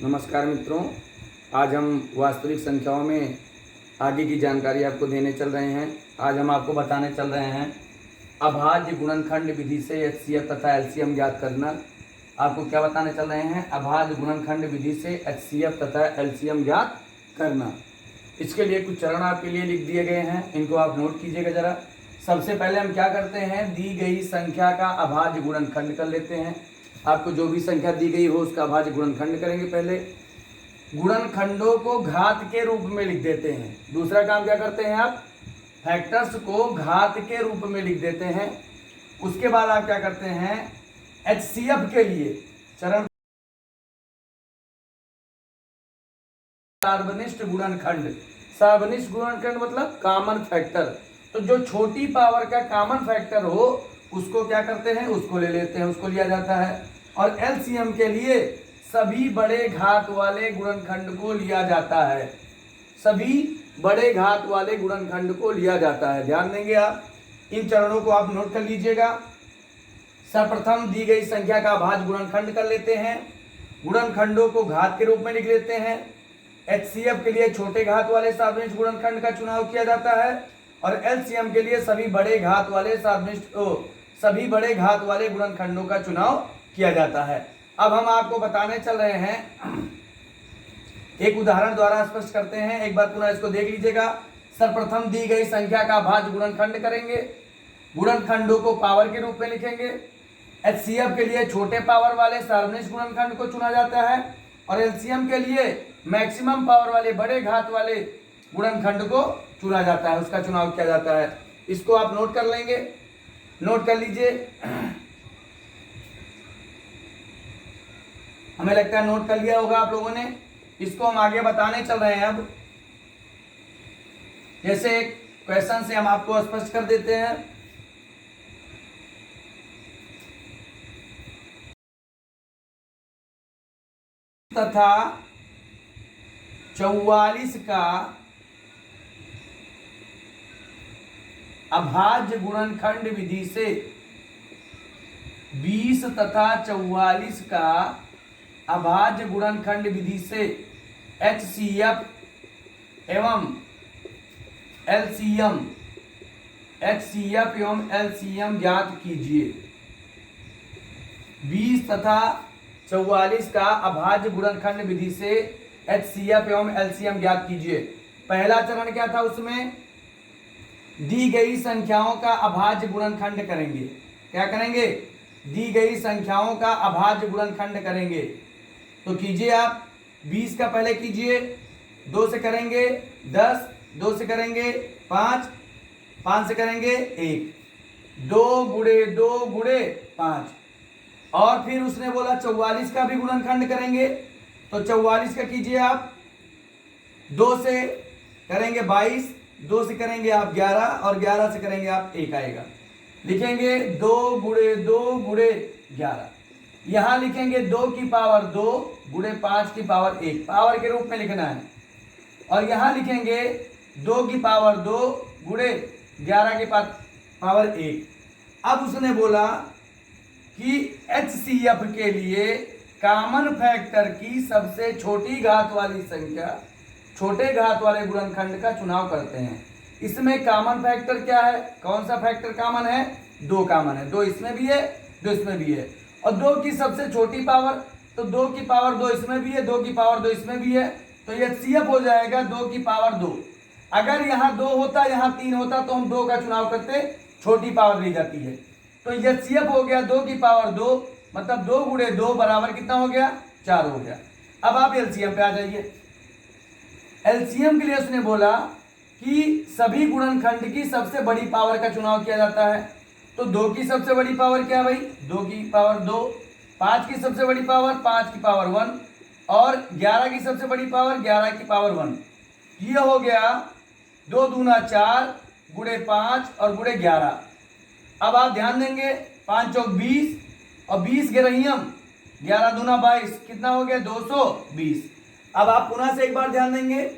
नमस्कार मित्रों, आज हम वास्तविक संख्याओं में आगे की जानकारी आपको देने चल रहे हैं। आज हम आपको बताने चल रहे हैं अभाज्य गुणनखंड विधि से एचसीएफ तथा एलसीएम ज्ञात करना। आपको क्या बताने चल रहे हैं? अभाज्य गुणनखंड विधि से एचसीएफ तथा एलसीएम ज्ञात करना। इसके लिए कुछ चरण आपके लिए लिख दिए गए हैं, इनको आप नोट कीजिएगा जरा। सबसे पहले हम क्या करते हैं, दी गई संख्या का अभाज्य गुणनखंड कर लेते हैं। आपको जो भी संख्या दी गई हो उसका अभाज्य गुणनखंड करेंगे। पहले गुणनखंडों को घात के रूप में लिख देते हैं। दूसरा काम क्या करते हैं आप, फैक्टर्स को घात के रूप में लिख देते हैं। उसके बाद आप क्या करते हैं, एचसीएफ के लिए चरण सार्वनिष्ठ गुणनखंड। सार्वनिष्ठ गुणनखंड मतलब कॉमन फैक्टर। तो जो छोटी पावर का कॉमन फैक्टर हो उसको क्या करते हैं, उसको ले लेते हैं, उसको लिया जाता है। और एलसीएम के लिए सभी बड़े घात वाले गुणनखंड को लिया जाता है। सभी बड़े घात वाले गुणनखंड को लिया जाता है। ध्यान देंगे आप, इन चरणों को आप नोट कर लीजिएगा। सर्वप्रथम दी गई संख्या का अभाज्य गुणनखंड कर लेते हैं, गुणनखंडों को घात के रूप में लिख लेते हैं। एचसीएफ के लिए छोटे घात वाले सार्वनिष्ठ गुणनखंड का चुनाव किया जाता है और एलसीएम के लिए सभी बड़े घात वाले गुणनखंडों का चुनाव किया जाता है। अब हम आपको बताने चल रहे हैं, एक उदाहरण द्वारा स्पष्ट करते हैं। एक बार पुनः इसको देख लीजिएगा। सर्वप्रथम दी गई संख्या का अभाज्य गुणनखंड करेंगे, गुणनखंडों को पावर के रूप में लिखेंगे। एचसीएफ के लिए छोटे पावर वाले सार्वनिष्ठ गुणनखंड को चुना जाता है और एलसीएम के लिए मैक्सिमम पावर वाले बड़े घात वाले गुणनखंड को चुना जाता है, उसका चुनाव किया जाता है। इसको आप नोट कर लेंगे, नोट कर लीजिए। हमें लगता है नोट कर लिया होगा आप लोगों ने। इसको हम आगे बताने चल रहे हैं। अब जैसे एक क्वेश्चन से हम आपको स्पष्ट कर देते हैं। तथा 44 का अभाज्य गुणनखंड विधि से 20 तथा 44 का अभाज्य गुणनखंड विधि से एचसीएफ एवं एलसीएम ज्ञात कीजिए। 20 तथा 44 का अभाज्य गुणनखंड विधि से एचसीएफ एवं एलसीएम ज्ञात कीजिए। पहला चरण क्या था, उसमें दी गई संख्याओं का अभाज्य गुणनखंड करेंगे। क्या करेंगे, दी गई संख्याओं का अभाज्य गुणनखंड करेंगे। तो कीजिए आप, 20 का पहले कीजिए, 2 से करेंगे 10, 2 से करेंगे 5, 5 से करेंगे 1, 2 गुणे 2 गुणे 5। और फिर उसने बोला 44 का भी गुणनखंड करेंगे। तो 44 का कीजिए आप, 2 से करेंगे 22, 2 से करेंगे आप 11 और 11 से करेंगे आप 1 आएगा। लिखेंगे 2 गुणे 2 गुणे 11। यहां लिखेंगे 2 की पावर 2 गुणे 5 की पावर 1, पावर के रूप में लिखना है। और यहां लिखेंगे 2 की पावर 2 गुणे 11 की पावर 1। अब उसने बोला कि एचसीएफ के लिए कॉमन फैक्टर की सबसे छोटी घात वाली संख्या छोटे घात वाले गुणनखंड का चुनाव करते हैं। इसमें कॉमन फैक्टर क्या है, कौन सा फैक्टर कॉमन है, 2 कॉमन है। 2 इसमें भी है, 2 इसमें भी है। और 2 की सबसे छोटी पावर, तो 2 की पावर 2 इसमें भी है, 2 की पावर 2 इसमें भी है। तो एचसीएफ हो जाएगा 2 की पावर 2। अगर यहाँ 2 होता, यहाँ 3 होता तो हम 2 का चुनाव करते, छोटी पावर ली जाती है। तो एचसीएफ हो गया 2 की पावर 2, मतलब 2 गुणे 2 बराबर कितना हो गया, 4 हो गया। अब आप एलसीएम पे आ जाइए। एलसीएम के लिए उसने बोला कि सभी गुणनखंड की सबसे बड़ी पावर का चुनाव किया जाता है। तो 2 की सबसे बड़ी पावर क्या है भाई, 2 की पावर 2, 5 की सबसे बड़ी पावर 5 की पावर 1 और 11 की सबसे बड़ी पावर 11 की पावर 1। ये हो गया 2 दूना 4 गुणे 5 और गुणे 11। अब आप ध्यान देंगे, 5 चौक 20 और 20 गेरहियम 11 दूना 22, कितना हो गया 220। अब आप पुनः से एक बार ध्यान देंगे।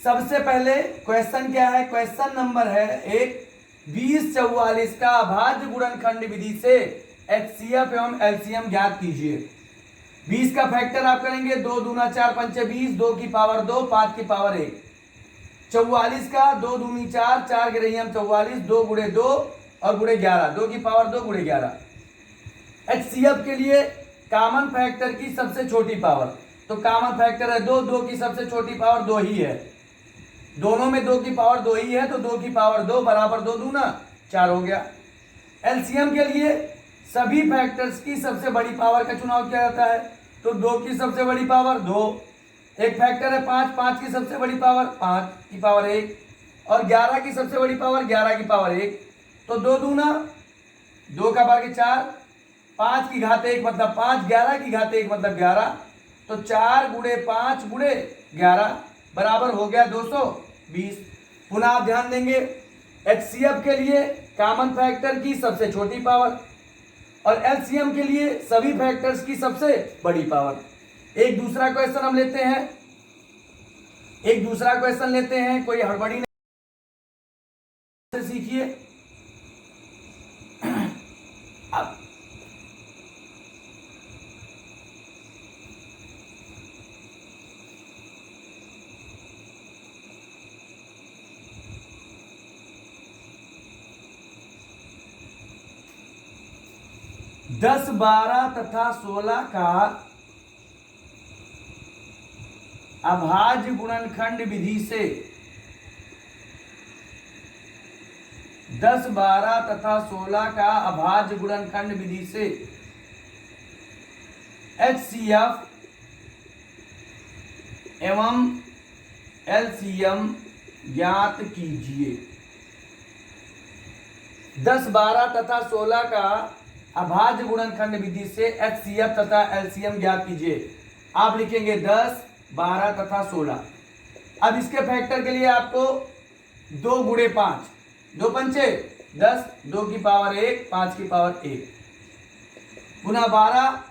सबसे पहले क्वेश्चन क्या है, क्वेश्चन नंबर है 1, 2044 का अभाज्य गुणनखंड विधि से एचसीएफ एवं एलसीएम ज्ञात कीजिए। 20 का फैक्टर आप करेंगे 2 दूना 4 पंचे 20, 2 की पावर 2, 5 की पावर 1। 44 का 2 दूनी 4, 4 के रही हम 44, 2 गुणे 2 और गुणे 11, 2 की पावर 2 गुणे 11। HCF के लिए कॉमन फैक्टर की सबसे छोटी पावर, तो कॉमन फैक्टर है 2, 2 की सबसे छोटी पावर 2 ही है, दोनों में 2 की पावर 2 ही है, तो 2 की पावर 2 बराबर 2 दूना 4 हो गया। LCM के लिए सभी फैक्टर्स की सबसे बड़ी पावर का चुनाव किया जाता है, तो 2 की सबसे बड़ी पावर 2, एक फैक्टर है 5, 5 की सबसे बड़ी पावर 5 की पावर 1 और 11 की सबसे बड़ी पावर 11 की पावर 1, तो 2 दूना 2 का भागे 4, 5 की घात 1 मतलब 5, 11 की घात 1 मतलब 11, तो 4 गुणे 5 गुणे 11 बराबर हो गया 220। पुनः आप ध्यान देंगे HCF के लिए कॉमन फैक्टर की सबसे छोटी पावर और LCM के लिए सभी फैक्टर्स की सबसे बड़ी पावर। एक दूसरा क्वेश्चन हम लेते हैं, कोई हड़बड़ी नहीं, सीखिए। अब 10, 12 तथा 16 का अभाज्य गुणनखंड विधि से 10, 12 तथा 16 का अभाज्य गुणनखंड विधि से HCF एवं LCM ज्ञात कीजिए। 10, 12 तथा 16 का अभाज्य गुणनखंड विधि से HCF तथा LCM ज्ञात कीजिए। आप लिखेंगे 10, 12 तथा 16। अब इसके फैक्टर के लिए आपको 2 गुणे 5, 2 पंचे 10, 2 की पावर 1, 5 की पावर 1, पुनः 12,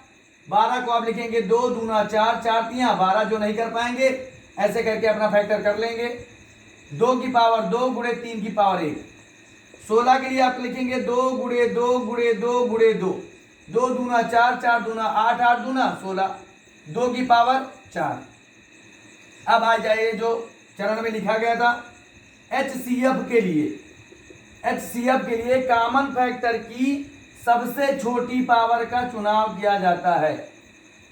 12 को आप लिखेंगे 2 दूना 4, 4 तियां 12, जो नहीं कर पाएंगे ऐसे करके अपना फैक्टर कर लेंगे, 2 की पावर 2 गुणे 3 की पावर 1। 16 के लिए आप लिखेंगे 2 गुणे 2 गुणे 2 गुणे 2, 2 दूना 4, 4 दूना 8, 8 दूना 16, 2 की पावर 4। अब आ जाइए जो चरण में लिखा गया था HCF के लिए कॉमन फैक्टर की सबसे छोटी पावर का चुनाव किया जाता है।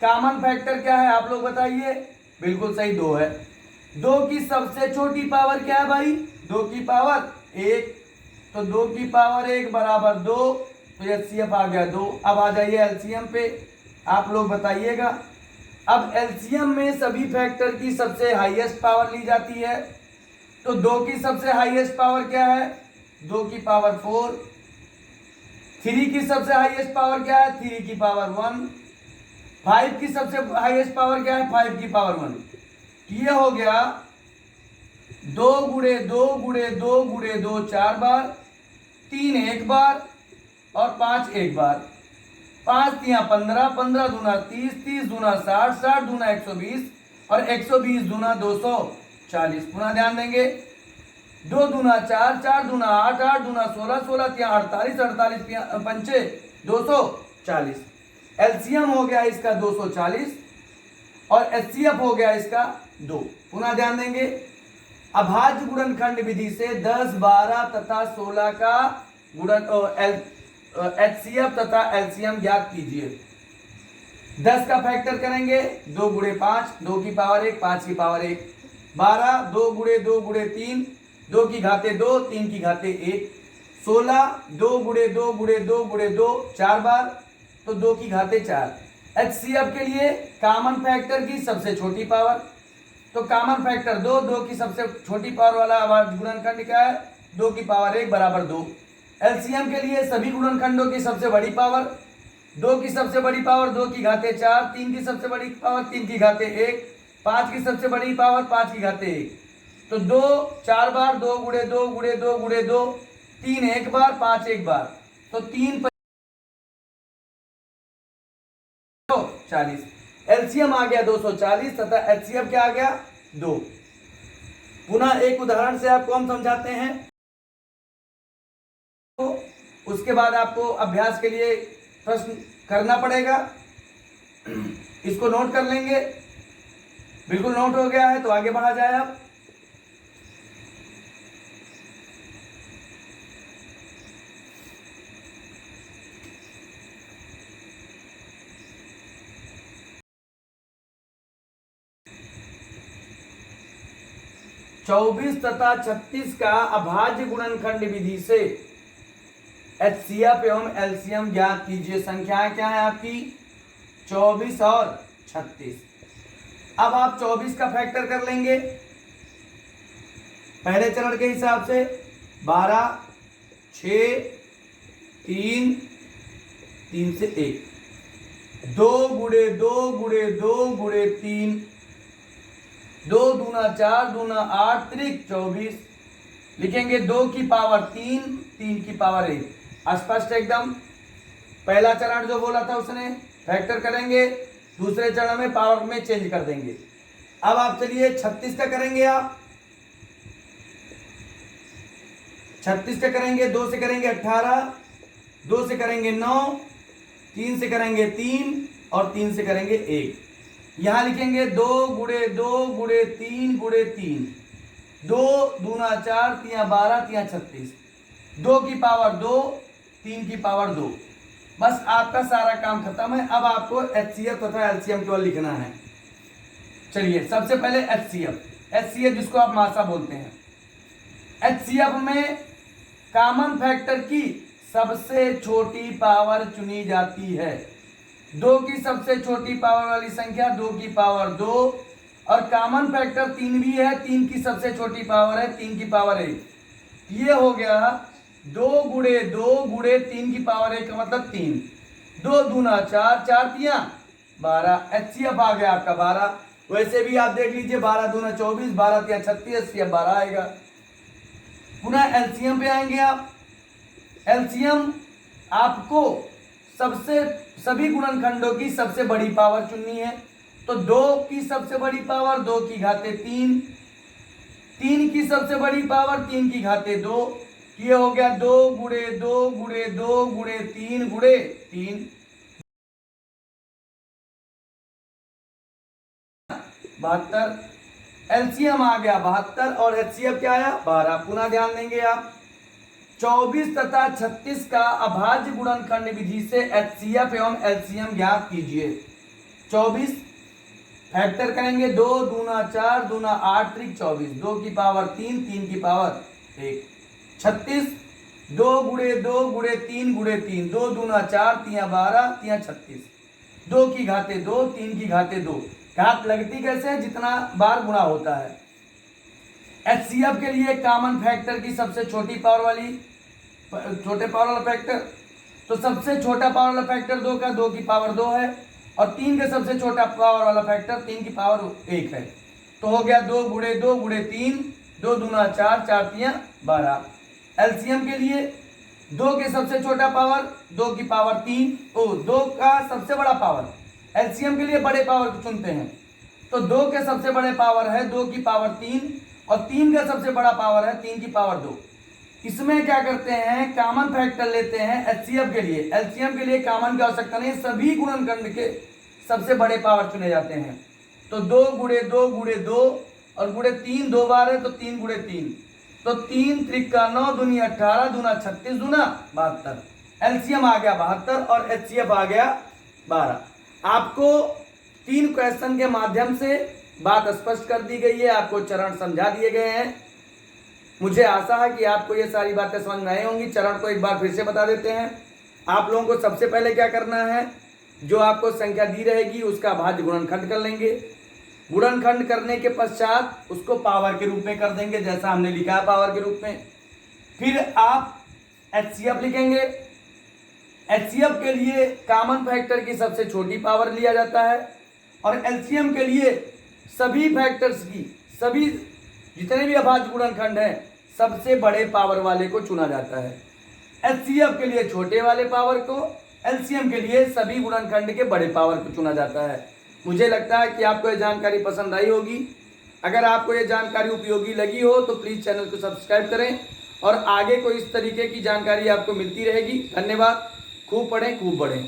कॉमन फैक्टर क्या है आप लोग बताइए? बिल्कुल सही 2 है। 2 की सबसे छोटी पावर क्या है भाई? 2 की पावर 1, तो 2 की पावर 1 बराबर 2, तो HCF आ गया 2। अब आ जाइए LCM पे, आप लोग बताइएगा। अब LCM में सभी फैक्टर की सबसे हाईएस्ट पावर ली जाती है, तो 2 की सबसे हाईएस्ट पावर क्या है? 2 की पावर 4। 3 की सबसे हाईएस्ट पावर क्या है? 3 की पावर 1। 5 की सबसे हाईएस्ट पावर क्या है? 5 की पावर 1। ये हो गया 2 गुणे 2 गुणे 2 गुणे 2 4 बार, 3 एक बार और 5 एक बार, 5 तियां 15, 15 दूना 30, 30 दूना 60, 60 दूना 120 और 120 दूना 240। पुनः ध्यान देंगे 2 दूना 4, 4 दूना 8, 8 दूना 16, 16 तियां 48, 48 पंचे 240। LCM हो गया इसका 240 और HCF हो गया इसका 2। पुनः ध्यान देंगे अभाज्य गुणनखंड विधि से 10, 12 तथा 16 का HCF तथा LCM ज्ञात कीजिए। 10 का फैक्टर करेंगे 2 गुणे 5, 2 की पावर 1, 5 की पावर 1। 12, 2 गुणे 2 गुणे 3, 2 की घाते 2, 3 की घाते 1। 16, 2 गुणे 2 गुणे 2 गुणे 2 4 बार, तो 2 की घाते 4। HCF के लिए कॉमन फैक्टर की सबसे छोटी पावर, तो कॉमन फैक्टर 2, 2 की सबसे छोटी पावर वाला अभाज्य गुणनखंड क्या है? 2 की पावर 1 बराबर 2। LCM के लिए सभी गुणनखंडों की सबसे बड़ी पावर, 2 की सबसे बड़ी पावर 2 की घाते 4, 3 की सबसे बड़ी पावर 3 की घाते 1, 5 की सबसे बड़ी पावर 5 की घाते 1, तो 2 4 बार, 2 गुणे 2 गुणे 2 गुणे 2, 3 एक बार, 5 एक बार, तो 3 40। LCM आ गया 240 तथा HCF क्या आ गया? 2। पुनः एक उदाहरण से आपको हम समझाते हैं, उसके बाद आपको अभ्यास के लिए प्रश्न करना पड़ेगा। इसको नोट कर लेंगे। बिल्कुल नोट हो गया है तो आगे बढ़ा जाए अब। चौबीस तथा 36 का अभाज्य गुणनखंड विधि से एचसीएफ एवं एलसीएम ज्ञात कीजिए। संख्याएं क्या है आपकी? 24 और 36। अब आप 24 का फैक्टर कर लेंगे पहले चरण के हिसाब से। 12, 6, 3, 3 से 1, 2 गुणे 2 गुणे 2 गुणे 3, 2 दूना 4 दूना 8 त्रिक 24। लिखेंगे 2 की पावर 3, 3 की पावर 1। स्पष्ट एकदम। पहला चरण जो बोला था उसने फैक्टर करेंगे, दूसरे चरण में पावर में चेंज कर देंगे। अब आप चलिए 36 का करेंगे। आप 36 का करेंगे, 2 से करेंगे 18, 2 से करेंगे 9, 3 से करेंगे 3 और 3 से करेंगे 1। यहां लिखेंगे 2 गुणे 2 गुणे 3 गुणे 3, 2 दूना 4 3 12 3 36, 2 की पावर 2, 3 की पावर 2। बस आपका सारा काम खत्म है। अब आपको एचसीएफ तथा एलसीएम केवल लिखना है। चलिए सबसे पहले एचसीएफ जिसको आप मासा बोलते हैं। एचसीएफ में कॉमन फैक्टर की सबसे छोटी पावर चुनी जाती है। 2 की सबसे छोटी पावर वाली संख्या 2 की पावर 2, और कॉमन फैक्टर 3 भी है। 3 की सबसे छोटी पावर है 3 की पावर 1। ये हो गया 2 गुणे 2 गुणे 3 की पावर 1 का मतलब 3। 2 दूना 4, 4 तिया 12। एचसीएफ आ गया आपका 12। वैसे भी आप देख लीजिए 12 दूना 24, 12 तिया 36, एचसीएफ 12 आएगा। पुनः एलसीएम पे आएंगे आप। एलसीएम आपको सभी गुणनखंडों की सबसे बड़ी पावर चुननी है। तो 2 की सबसे बड़ी पावर 2 की घाते 3, 3 की सबसे बड़ी पावर 3 की घाते 2। ये हो गया 2 गुणे 2 गुणे 2 गुणे 3 गुणे 3, 72। एलसीएम आ गया 72 और एचसीएफ क्या आया 12। पुनः ध्यान देंगे आप 24 तथा 36 का अभाज्य गुणनखंड विधि से एचसीएफ एवं एलसीएम ज्ञात कीजिए। 24 फैक्टर करेंगे 2 दूना 4 दूना 8 त्रिक 24, 2 की पावर 3, 3 की पावर 1। 36 2 गुणे 2 गुणे 3 गुणे 3, 2 दूना 4 3 12 3 36, 2 की घाते 2, 3 की घाते 2। घात लगती कैसे है? जितना बार गुणा होता है। एचसीएफ के लिए कॉमन फैक्टर की सबसे छोटी पावर वाली छोटे पावर वाला फैक्टर, तो सबसे छोटा पावर वाला फैक्टर 2 का 2 की पावर 2 है, और 3 का सबसे छोटा पावर वाला फैक्टर 3 की पावर 1 है। तो हो गया 2 गुणे 2 गुणे 3, 2 दूना 4, 4 तिया 12। एलसीएम के लिए 2 के सबसे छोटा पावर 2 की पावर 3, 2 का सबसे बड़ा पावर। एलसीएम के लिए बड़े पावर को चुनते हैं। तो 2 के सबसे बड़े पावर है 2 की पावर 3, और 3 का सबसे बड़ा पावर है 3 की पावर 2। इसमें क्या करते हैं? कॉमन फैक्टर लेते हैं एचसीएफ के लिए। एलसीएम के लिए कॉमन की आवश्यकता नहीं, सभी गुणनखंड के सबसे बड़े पावर चुने जाते हैं। तो 2 गुणे 2 गुणे 2 और गुणे 3 2 बार है, तो 3 गुणे 3, तो 3 त्रिका 9 दूनी 18 दूना 36 दूना 72। एलसीएम आ गया 72 और एचसीएफ आ गया 12। आपको 3 क्वेश्चन के माध्यम से बात स्पष्ट कर दी गई है, आपको चरण समझा दिए गए हैं। मुझे आशा है कि आपको ये सारी बातें समझ में आई होंगी। चरण को एक बार फिर से बता देते हैं। आप लोगों को सबसे पहले क्या करना है? जो आपको संख्या दी रहेगी उसका भाज्य गुणनखंड कर लेंगे। गुणनखंड करने के पश्चात उसको पावर के रूप में कर देंगे, जैसा हमने लिखा है पावर के रूप में। फिर आप एचसीएफ लिखेंगे। एचसीएफ के लिए कॉमन फैक्टर की सबसे छोटी पावर लिया जाता है, और एलसीएम के लिए सभी फैक्टर्स की सभी जितने भी अभाज्य गुणनखंड हैं सबसे बड़े पावर वाले को चुना जाता है। एचसीएफ के लिए छोटे वाले पावर को, एलसीएम के लिए सभी गुणनखंड के बड़े पावर को चुना जाता है। मुझे लगता है कि आपको ये जानकारी पसंद आई होगी। अगर आपको ये जानकारी उपयोगी लगी हो तो प्लीज़ चैनल को सब्सक्राइब करें, और आगे को इस तरीके की जानकारी आपको मिलती रहेगी। धन्यवाद। खूब पढ़ें, खूब बढ़ें।